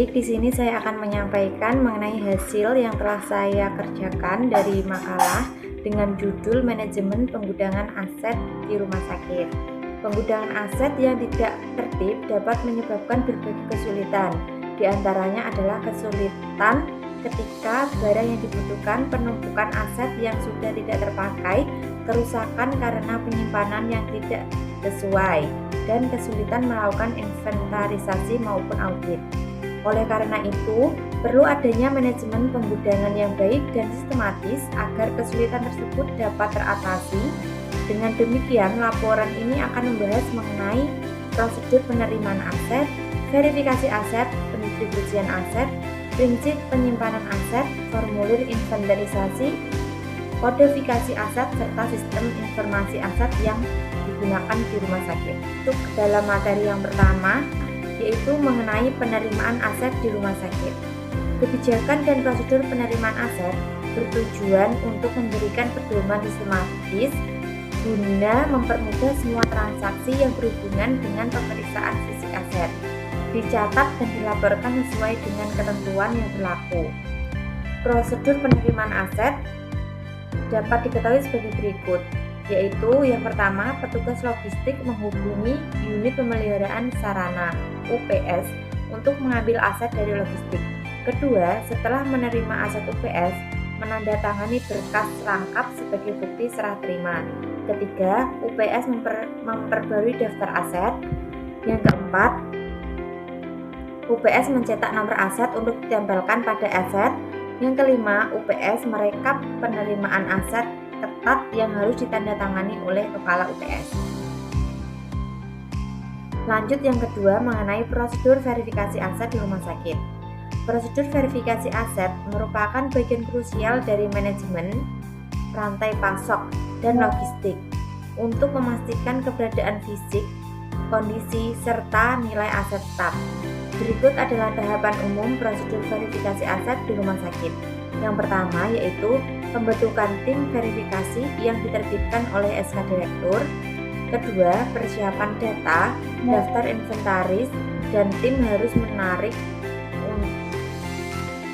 Baik, di sini saya akan menyampaikan mengenai hasil yang telah saya kerjakan dari makalah dengan judul Manajemen Penggudangan Aset di Rumah Sakit. Penggudangan aset yang tidak tertib dapat menyebabkan berbagai kesulitan. Di antaranya adalah kesulitan ketika barang yang dibutuhkan, penumpukan aset yang sudah tidak terpakai, kerusakan karena penyimpanan yang tidak sesuai, dan kesulitan melakukan inventarisasi maupun audit. Oleh karena itu, perlu adanya manajemen penggudangan yang baik dan sistematis agar kesulitan tersebut dapat teratasi. Dengan demikian, laporan ini akan membahas mengenai prosedur penerimaan aset, verifikasi aset, pendistribusian aset, prinsip penyimpanan aset, formulir inventarisasi, kodifikasi aset, serta sistem informasi aset yang digunakan di rumah sakit. Untuk dalam materi yang pertama, yaitu mengenai penerimaan aset di rumah sakit. Kebijakan dan prosedur penerimaan aset bertujuan untuk memberikan pedoman sistematis guna mempermudah semua transaksi yang berhubungan dengan pemeriksaan fisik aset, dicatat dan dilaporkan sesuai dengan ketentuan yang berlaku. Prosedur penerimaan aset dapat diketahui sebagai berikut, yaitu yang pertama, petugas logistik menghubungi unit pemeliharaan sarana UPS untuk mengambil aset dari logistik. Kedua, setelah menerima aset UPS, menandatangani berkas lengkap sebagai bukti serah terima. Ketiga, UPS memperbarui daftar aset. Yang keempat, UPS mencetak nomor aset untuk ditempelkan pada aset. Yang kelima, UPS merekap penerimaan aset ketat yang harus ditandatangani oleh kepala UPS. Lanjut yang kedua mengenai prosedur verifikasi aset di rumah sakit. Prosedur verifikasi aset merupakan bagian krusial dari manajemen rantai pasok dan logistik untuk memastikan keberadaan fisik, kondisi, serta nilai aset tetap. Berikut adalah tahapan umum prosedur verifikasi aset di rumah sakit. Yang pertama yaitu pembentukan tim verifikasi yang diterbitkan oleh SK Direktur. Kedua, persiapan data, daftar inventaris, dan tim harus menarik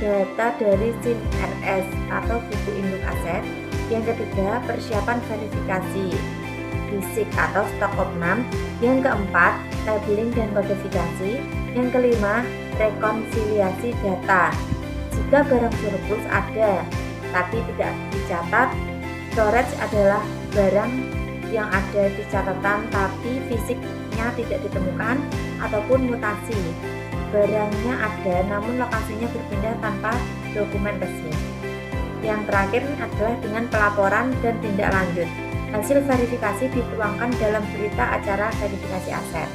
data dari SIM RS atau buku induk aset. Yang ketiga, persiapan verifikasi fisik atau stok opnam. Yang keempat, labeling dan kodifikasi. Yang kelima, rekonsiliasi data. Jika barang surplus ada tapi tidak dicatat, storage adalah barang yang ada di catatan tapi fisiknya tidak ditemukan, ataupun mutasi. Barangnya ada namun lokasinya berpindah tanpa dokumen resmi. Yang terakhir adalah dengan pelaporan dan tindak lanjut. Hasil verifikasi dituangkan dalam berita acara verifikasi aset.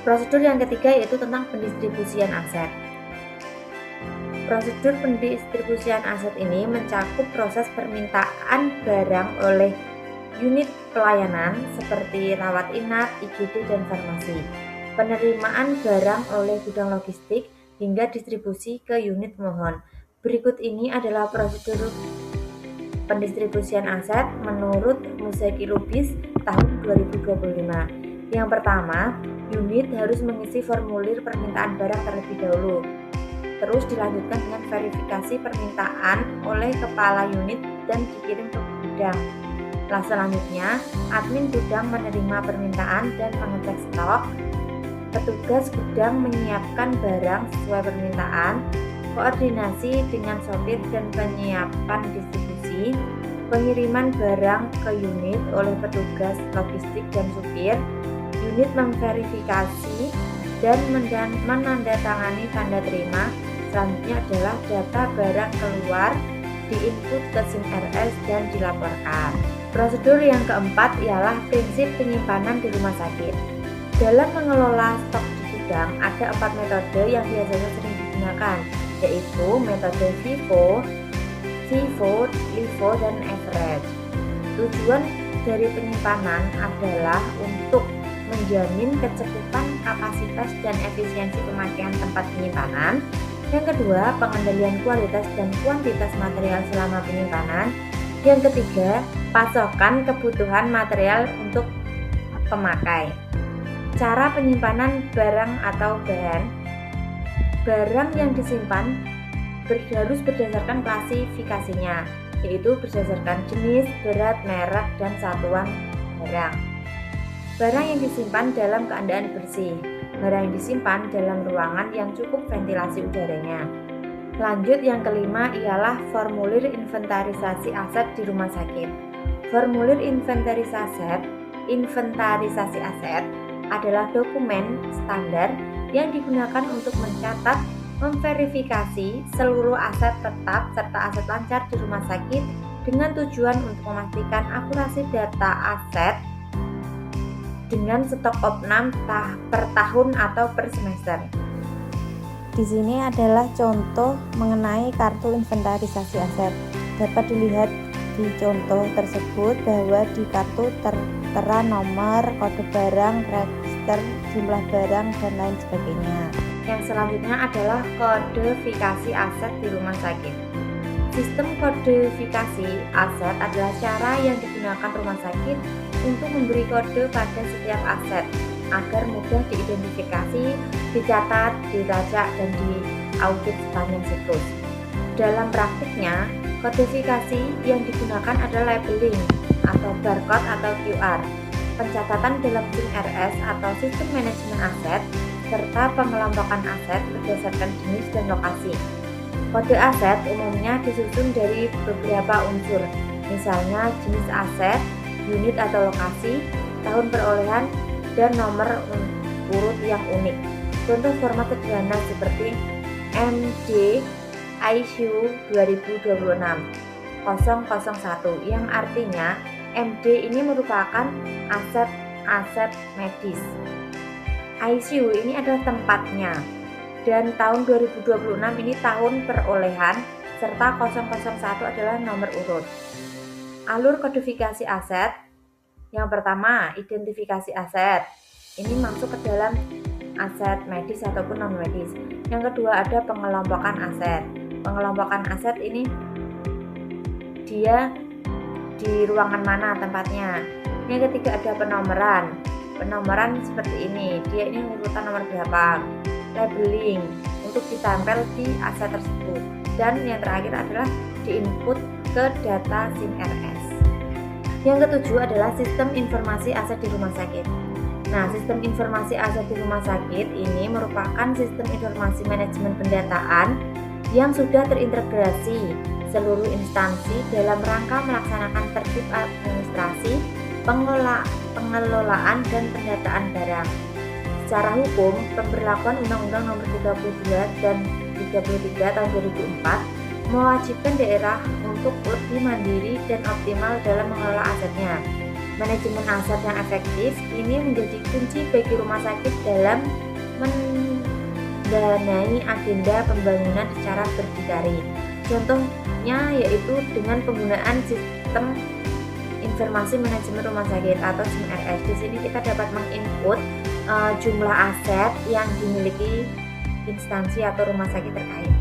Prosedur yang ketiga yaitu tentang pendistribusian aset. Prosedur pendistribusian aset ini mencakup proses permintaan barang oleh unit pelayanan seperti rawat inap, IGD, dan farmasi, penerimaan barang oleh gudang logistik, hingga distribusi ke unit pemohon. Berikut ini adalah prosedur pendistribusian aset menurut Muzaki Lubis tahun 2025. Yang pertama, unit harus mengisi formulir permintaan barang terlebih dahulu. Terus dilanjutkan dengan verifikasi permintaan oleh kepala unit dan dikirim ke gudang. Selanjutnya, admin gudang menerima permintaan dan mengecek stok. Petugas gudang menyiapkan barang sesuai permintaan, koordinasi dengan sopir dan penyiapan distribusi, pengiriman barang ke unit oleh petugas logistik dan supir, unit memverifikasi dan menandatangani tanda terima. Selanjutnya adalah data barang keluar, diinput ke SIM RS dan dilaporkan. Prosedur yang keempat ialah prinsip penyimpanan di rumah sakit. Dalam mengelola stok di gudang, ada 4 metode yang biasanya sering digunakan, yaitu metode FIFO, LIFO, dan average. Tujuan dari penyimpanan adalah untuk menjamin kecukupan kapasitas dan efisiensi pemakaian tempat penyimpanan. Yang kedua, pengendalian kualitas dan kuantitas material selama penyimpanan. Yang ketiga, pasokan kebutuhan material untuk pemakai. Cara penyimpanan barang atau bahan. Barang yang disimpan harus berdasarkan klasifikasinya, yaitu berdasarkan jenis, berat, merek, dan satuan barang. Barang yang disimpan dalam keadaan bersih. Barang yang disimpan dalam ruangan yang cukup ventilasi udaranya. Lanjut, yang kelima ialah formulir inventarisasi aset di rumah sakit. Formulir inventarisasi aset adalah dokumen standar yang digunakan untuk mencatat, memverifikasi seluruh aset tetap serta aset lancar di rumah sakit dengan tujuan untuk memastikan akurasi data aset dengan stok opnam per tahun atau per semester. Di sini adalah contoh mengenai kartu inventarisasi aset. Dapat dilihat di contoh tersebut bahwa di kartu tertera nomor, kode barang, register, jumlah barang, dan lain sebagainya. Yang selanjutnya adalah kodifikasi aset di rumah sakit. Sistem kodifikasi aset adalah cara yang digunakan rumah sakit untuk memberi kode pada setiap aset agar mudah diidentifikasi, dicatat, dilacak, dan diaudit sepanjang siklus. Dalam praktiknya, kodifikasi yang digunakan adalah labeling atau barcode atau QR, pencatatan dalam SIM-RS atau sistem manajemen aset, serta pengelompokan aset berdasarkan jenis dan lokasi. Kode aset umumnya disusun dari beberapa unsur, misalnya jenis aset, unit atau lokasi, tahun perolehan, dan nomor urut yang unik. Contoh format sederhana seperti MD ICU 2026 001 yang artinya MD ini merupakan aset medis. ICU ini adalah tempatnya, dan tahun 2026 ini tahun perolehan, serta 001 adalah nomor urut. Alur kodifikasi aset. Yang pertama, identifikasi aset. Ini masuk ke dalam aset medis ataupun non medis. Yang kedua, ada pengelompokan aset. Pengelompokan aset ini dia di ruangan mana tempatnya. Yang ketiga, ada penomoran. Penomoran seperti ini, dia ini urutan nomor berapa. Labeling untuk ditempel di aset tersebut. Dan yang terakhir adalah diinput ke data SIM-RS. Yang ketujuh adalah sistem informasi aset di rumah sakit. Nah, sistem informasi aset di rumah sakit ini merupakan sistem informasi manajemen pendataan yang sudah terintegrasi seluruh instansi dalam rangka melaksanakan tertib administrasi, pengelolaan, dan pendataan barang. Secara hukum, pemberlakuan Undang-Undang Nomor 32 dan 33 Tahun 2004 mewajibkan daerah untuk lebih mandiri dan optimal dalam mengelola asetnya. Manajemen aset yang efektif ini menjadi kunci bagi rumah sakit dalam mendanai agenda pembangunan secara berdikari. Contohnya yaitu dengan penggunaan sistem informasi manajemen rumah sakit atau SIM-RS. Di sini kita dapat menginput jumlah aset yang dimiliki instansi atau rumah sakit terkait.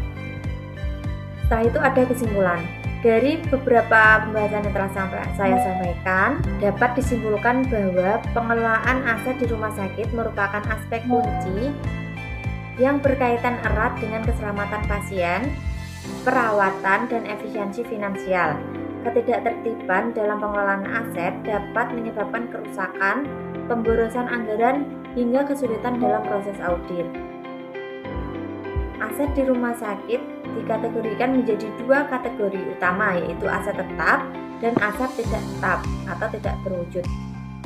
Setelah itu ada kesimpulan. Dari beberapa pembahasan yang telah saya sampaikan, dapat disimpulkan bahwa pengelolaan aset di rumah sakit merupakan aspek kunci yang berkaitan erat dengan keselamatan pasien, perawatan, dan efisiensi finansial. Ketidaktertiban dalam pengelolaan aset dapat menyebabkan kerusakan, pemborosan anggaran, hingga kesulitan dalam proses audit. Aset di rumah sakit dikategorikan menjadi dua kategori utama, yaitu aset tetap dan aset tidak tetap atau tidak berwujud.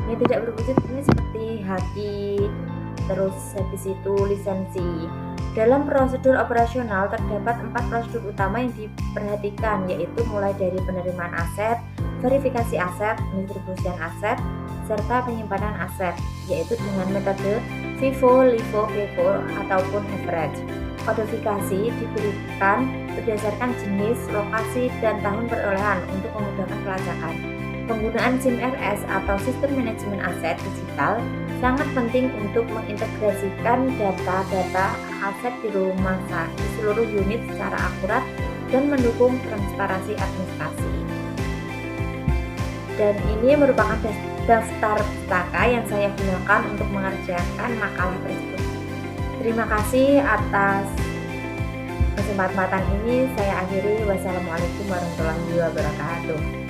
Yang tidak berwujud ini seperti haki, terus habis itu lisensi. Dalam prosedur operasional terdapat 4 prosedur utama yang diperhatikan, yaitu mulai dari penerimaan aset, verifikasi aset, pendistribusian aset, serta penyimpanan aset, yaitu dengan metode FIFO, LIFO, FIFO, ataupun average. Kodifikasi diberikan berdasarkan jenis, lokasi, dan tahun perolehan untuk memudahkan pelacakan. Penggunaan SIM-RS atau sistem manajemen aset digital sangat penting untuk mengintegrasikan data-data aset di rumah sakit seluruh unit secara akurat dan mendukung transparansi administrasi. Dan ini merupakan daftar pustaka yang saya gunakan untuk mengerjakan makalah tersebut. Terima kasih atas kesempatan ini. Saya akhiri. Wassalamualaikum warahmatullahi wabarakatuh.